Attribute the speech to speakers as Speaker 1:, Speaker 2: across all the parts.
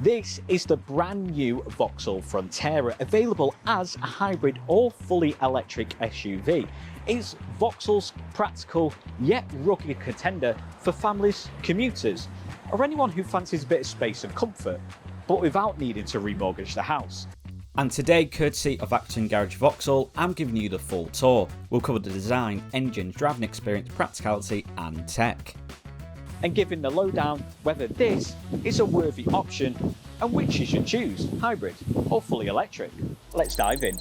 Speaker 1: This is the brand new Vauxhall Frontera, available as a hybrid or fully electric SUV. It's Vauxhall's practical yet rugged contender for families, commuters, or anyone who fancies a bit of space and comfort, but without needing to remortgage the house.
Speaker 2: And today, courtesy of Acton Garage Vauxhall, I'm giving you the full tour. We'll cover the design, engines, driving experience, practicality and tech.
Speaker 1: And giving the lowdown whether this is a worthy option and which you should choose, hybrid or fully electric. Let's dive in.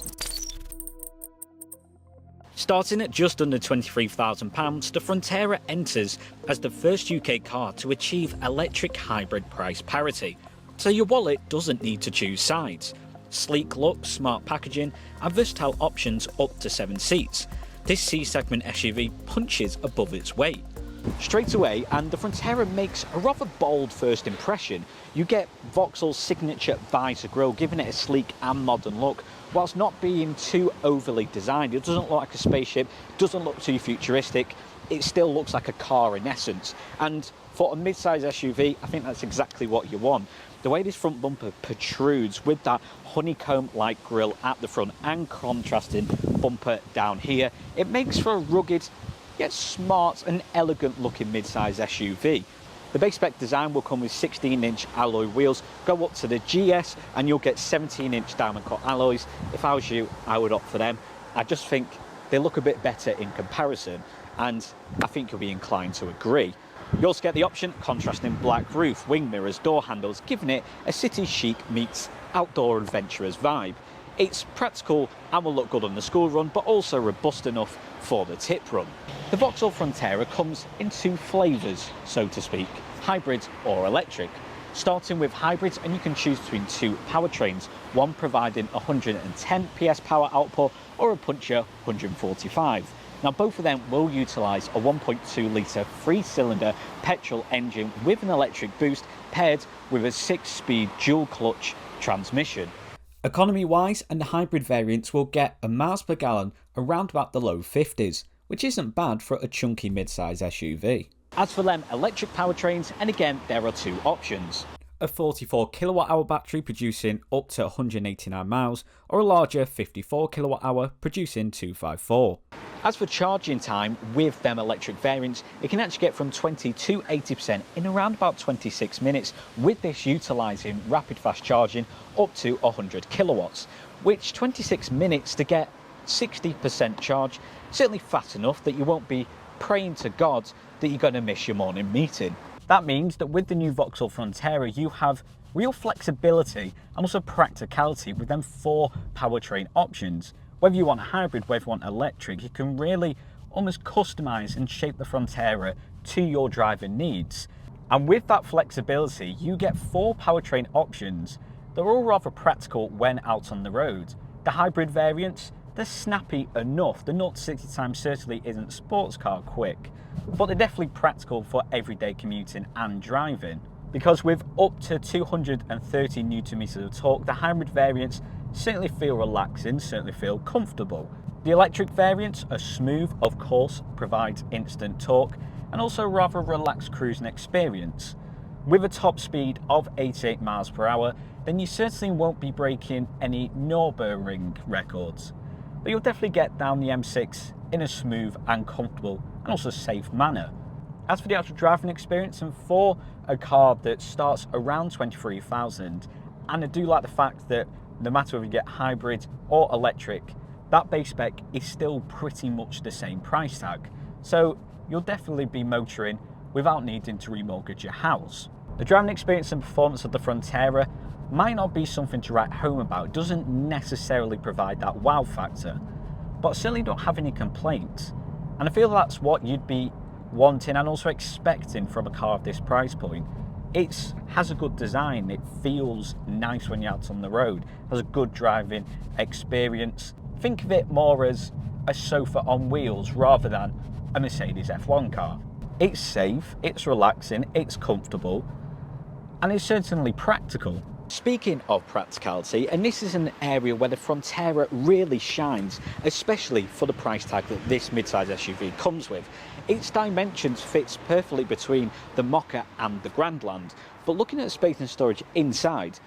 Speaker 1: Starting at just under £23,000, the Frontera enters as the first UK car to achieve electric hybrid price parity, so your wallet doesn't need to choose sides. Sleek look, smart packaging and versatile options up to 7 seats. This C-segment SUV punches above its weight. Straight away, and the Frontera makes a rather bold first impression. You get Vauxhall's signature Vizor grille, giving it a sleek and modern look, whilst not being too overly designed. It doesn't look like a spaceship, doesn't look too futuristic, it still looks like a car in essence. And for a mid-size SUV, I think that's exactly what you want. The way this front bumper protrudes with that honeycomb-like grille at the front and contrasting bumper down here, it makes for a rugged yet smart and elegant looking mid-size SUV. The base spec design will come with 16-inch alloy wheels, go up to the GS and you'll get 17-inch diamond cut alloys. If I was you, I would opt for them. I just think they look a bit better in comparison, and I think you'll be inclined to agree. You also get the option contrasting black roof, wing mirrors, door handles, giving it a city chic meets outdoor adventurers vibe. It's practical and will look good on the school run, but also robust enough for the tip run. The Vauxhall Frontera comes in 2 flavours, so to speak, hybrid or electric. Starting with hybrids, and you can choose between 2 powertrains, one providing 110 PS power output or a puncher 145. Now both of them will utilise a 1.2 litre 3-cylinder petrol engine with an electric boost paired with a 6-speed dual clutch transmission.
Speaker 2: Economy-wise, and the hybrid variants will get a miles per gallon around about the low 50s, which isn't bad for a chunky mid-size SUV.
Speaker 1: As for them electric powertrains, and again there are 2 options.
Speaker 2: A 44 kWh battery producing up to 189 miles, or a larger 54 kWh producing 254.
Speaker 1: As for charging time with them electric variants, it can actually get from 20 to 80% in around about 26 minutes, with this utilising rapid fast charging up to 100 kilowatts, which 26 minutes to get 60% charge, certainly fast enough that you won't be praying to God that you're going to miss your morning meeting. That means that with the new Vauxhall Frontera you have real flexibility and also practicality with them 4 powertrain options. Whether you want a hybrid, whether you want electric, you can really almost customise and shape the Frontera to your driving needs. And with that flexibility, you get 4 powertrain options that are all rather practical when out on the road. The hybrid variants, they're snappy enough. The 0 to 60 time certainly isn't sports car quick, but they're definitely practical for everyday commuting and driving. Because with up to 230 Nm of torque, the hybrid variants certainly feel relaxing, certainly feel comfortable. The electric variants are smooth, of course, provides instant torque, and also rather relaxed cruising experience. With a top speed of 88 miles per hour, then you certainly won't be breaking any Nürburgring records, but you'll definitely get down the M6 in a smooth and comfortable and also safe manner. As for the actual driving experience, and for a car that starts around 23,000, and I do like the fact that no matter whether you get hybrid or electric, that base spec is still pretty much the same price tag. So you'll definitely be motoring without needing to remortgage your house. The driving experience and performance of the Frontera might not be something to write home about. It doesn't necessarily provide that wow factor, but I certainly don't have any complaints. And I feel that's what you'd be wanting and also expecting from a car of this price point. It has a good design, it feels nice when you're out on the road, has a good driving experience. Think of it more as a sofa on wheels rather than a Mercedes F1 car. It's safe, it's relaxing, it's comfortable, and it's certainly practical. Speaking of practicality, and this is an area where the Frontera really shines, especially for the price tag that this mid-size SUV comes with. Its dimensions fits perfectly between the Mokka and the Grandland, but looking at the space and storage inside,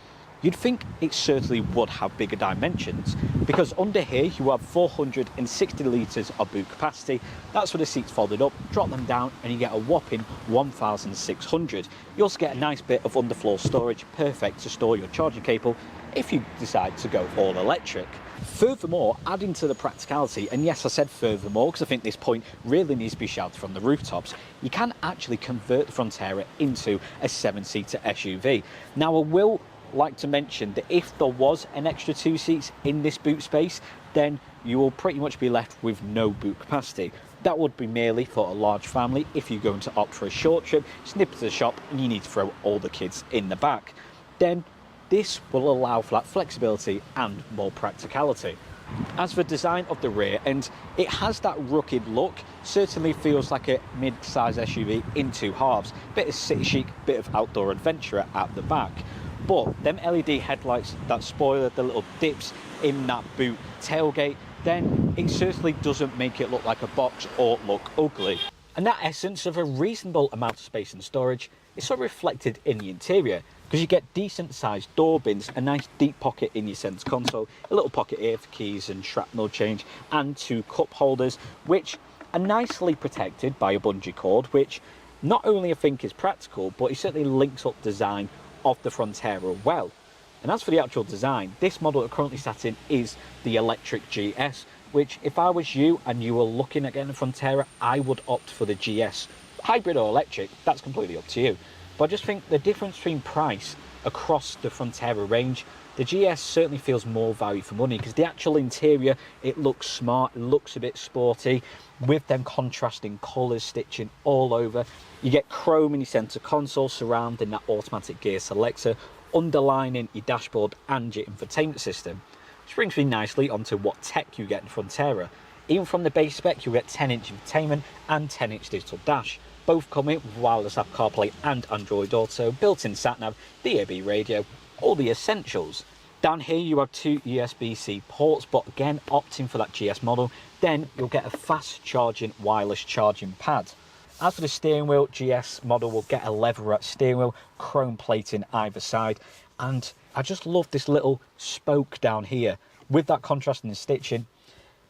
Speaker 1: you'd think it certainly would have bigger dimensions, because under here you have 460 litres of boot capacity. That's with the seats folded up, drop them down and you get a whopping 1,600. You also get a nice bit of underfloor storage, perfect to store your charging cable if you decide to go all electric. Furthermore, adding to the practicality, and yes, I said furthermore because I think this point really needs to be shouted from the rooftops, you can actually convert the Frontera into a 7-seater SUV. Now I will like to mention that if there was an extra 2 seats in this boot space, then you will pretty much be left with no boot capacity. That would be merely for a large family if you're going to opt for a short trip, snip to the shop and you need to throw all the kids in the back. Then this will allow for that flexibility and more practicality. As for design of the rear end, it has that rugged look, certainly feels like a mid-size SUV in 2 halves. Bit of city chic, bit of outdoor adventurer at the back. But them LED headlights, that spoiler, the little dips in that boot tailgate, then it certainly doesn't make it look like a box or look ugly. And that essence of a reasonable amount of space and storage is sort of reflected in the interior, because you get decent sized door bins, a nice deep pocket in your centre console, a little pocket here for keys and shrapnel change, and 2 cup holders, which are nicely protected by a bungee cord, which not only I think is practical, but it certainly links up design of the Frontera well. And as for the actual design, this model that currently sat in is the electric GS, which if I was you and you were looking at getting a Frontera, I would opt for the GS. Hybrid or electric, that's completely up to you. But I just think the difference between price across the Frontera range, the GS certainly feels more value for money, because the actual interior, it looks smart, it looks a bit sporty, with them contrasting colours stitching all over. You get chrome in your centre console surrounding that automatic gear selector, underlining your dashboard and your infotainment system. Which brings me nicely onto what tech you get in Frontera. Even from the base spec, you get 10-inch infotainment and 10-inch digital dash. Both come in with wireless Apple CarPlay and Android Auto, built-in sat-nav, DAB radio, all the essentials. Down here you have 2 USB-C ports, but again, opting for that GS model, then you'll get a fast charging wireless charging pad. As for the steering wheel, GS model will get a leather-wrapped steering wheel, chrome plating either side, and I just love this little spoke down here with that contrasting stitching.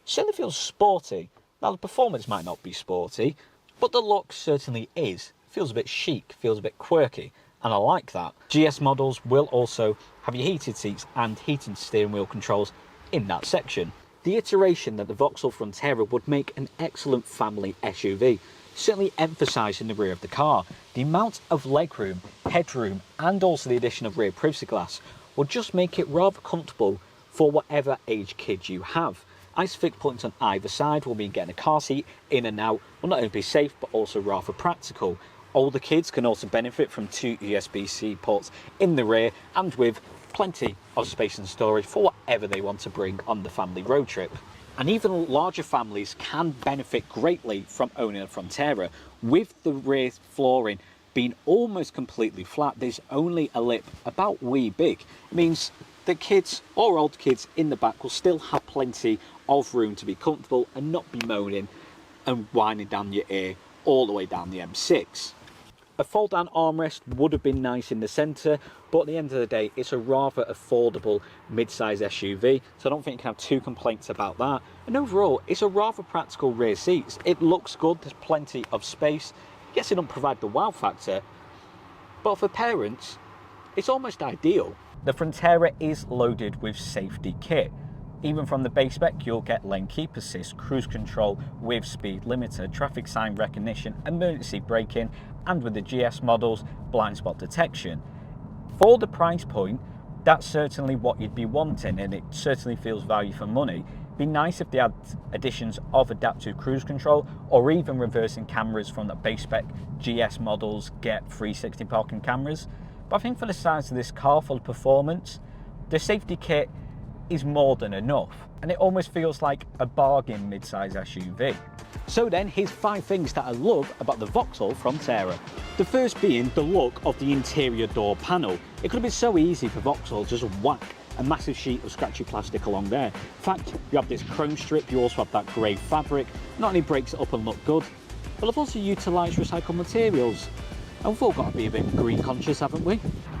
Speaker 1: Certainly feels sporty. Now the performance might not be sporty, but the look certainly is. Feels a bit chic, feels a bit quirky, and I like that. GS models will also have your heated seats and heated steering wheel controls in that section. The iteration that the Vauxhall Frontera would make an excellent family SUV, certainly emphasising the rear of the car. The amount of legroom, headroom and also the addition of rear privacy glass will just make it rather comfortable for whatever age kid you have. Isofix points on either side will mean getting a car seat in and out will not only be safe but also rather practical. Older kids can also benefit from 2 USB-C ports in the rear, and with plenty of space and storage for whatever they want to bring on the family road trip. And even larger families can benefit greatly from owning a Frontera. With the rear flooring being almost completely flat, there's only a lip about wee big. It means that kids or old kids in the back will still have plenty of room to be comfortable and not be moaning and whining down your ear all the way down the M6. A fold down armrest would have been nice in the centre, but at the end of the day it's a rather affordable mid-size SUV, so I don't think you can have 2 complaints about that. And overall it's a rather practical rear seats. It looks good, there's plenty of space. Yes, it doesn't provide the wow factor, but for parents it's almost ideal. The Frontera is loaded with safety kit. Even from the base spec, you'll get lane keep assist, cruise control with speed limiter, traffic sign recognition, emergency braking, and with the GS models, blind spot detection. For the price point, that's certainly what you'd be wanting, and it certainly feels value for money. It'd be nice if they had additions of adaptive cruise control, or even reversing cameras from the base spec GS models get 360 parking cameras. But I think for the size of this car, for the performance, the safety kit is more than enough, and it almost feels like a bargain mid-size SUV. So then, here's 5 things that I love about the Vauxhall Frontera. The first being the look of the interior door panel. It could have been so easy for Vauxhall to just whack a massive sheet of scratchy plastic along there. In fact, you have this chrome strip, you also have that grey fabric. Not only breaks it up and look good, but I've also utilised recycled materials. And we've all got to be a bit green conscious, haven't we?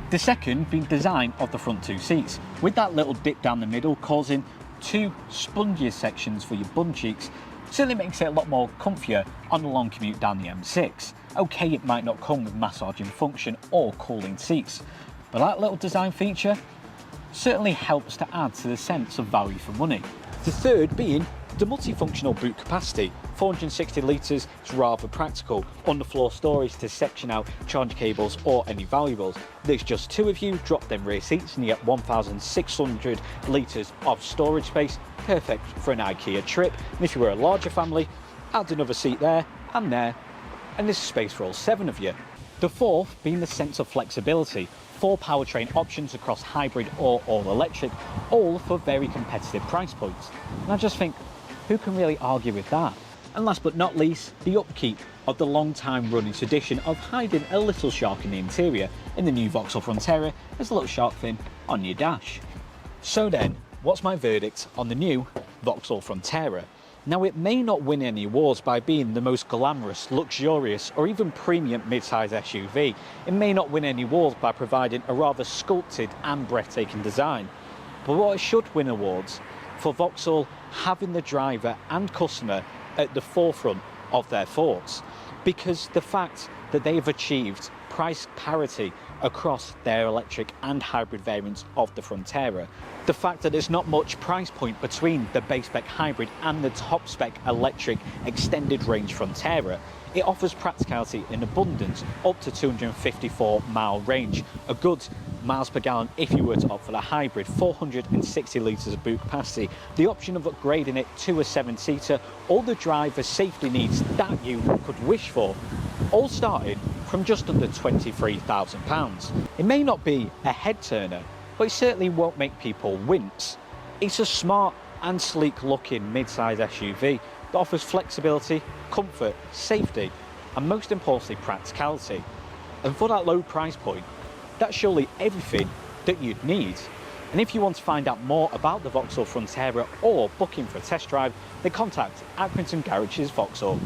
Speaker 1: The second being design of the front two seats, with that little dip down the middle causing two spongier sections for your bum cheeks. Certainly makes it a lot more comfier on a long commute down the M6. Okay, it might not come with massaging function or cooling seats, but that little design feature certainly helps to add to the sense of value for money. The third being the multifunctional boot capacity. 460 litres is rather practical. Underfloor storage to section out charge cables or any valuables. There's just two of you, drop them rear seats and you get 1,600 litres of storage space, perfect for an IKEA trip. And if you were a larger family, add another seat there, and there's space for all 7 of you. The fourth being the sense of flexibility. 4 powertrain options across hybrid or all electric, all for very competitive price points. And I just think, who can really argue with that? And last but not least, the upkeep of the long time running tradition of hiding a little shark in the interior. In the new Vauxhall Frontera, there's a little shark fin on your dash. So then, what's my verdict on the new Vauxhall Frontera? Now, it may not win any awards by being the most glamorous, luxurious or even premium mid-size SUV. It may not win any awards by providing a rather sculpted and breathtaking design. But what it should win awards for Vauxhall having the driver and customer at the forefront of their thoughts, because the fact that they have achieved price parity across their electric and hybrid variants of the Frontera, the fact that there's not much price point between the base spec hybrid and the top spec electric extended range Frontera, it offers practicality in abundance up to 254 mile range, a good miles per gallon if you were to opt for the hybrid, 460 litres of boot capacity, the option of upgrading it to a 7-seater, all the driver safety needs that you could wish for, all starting from just under £23,000. It may not be a head turner, but it certainly won't make people wince. It's a smart and sleek looking mid-size SUV that offers flexibility, comfort, safety, and most importantly practicality. And for that low price point, that's surely everything that you'd need. And if you want to find out more about the Vauxhall Frontera or booking for a test drive, then contact Accrington Garages Vauxhall.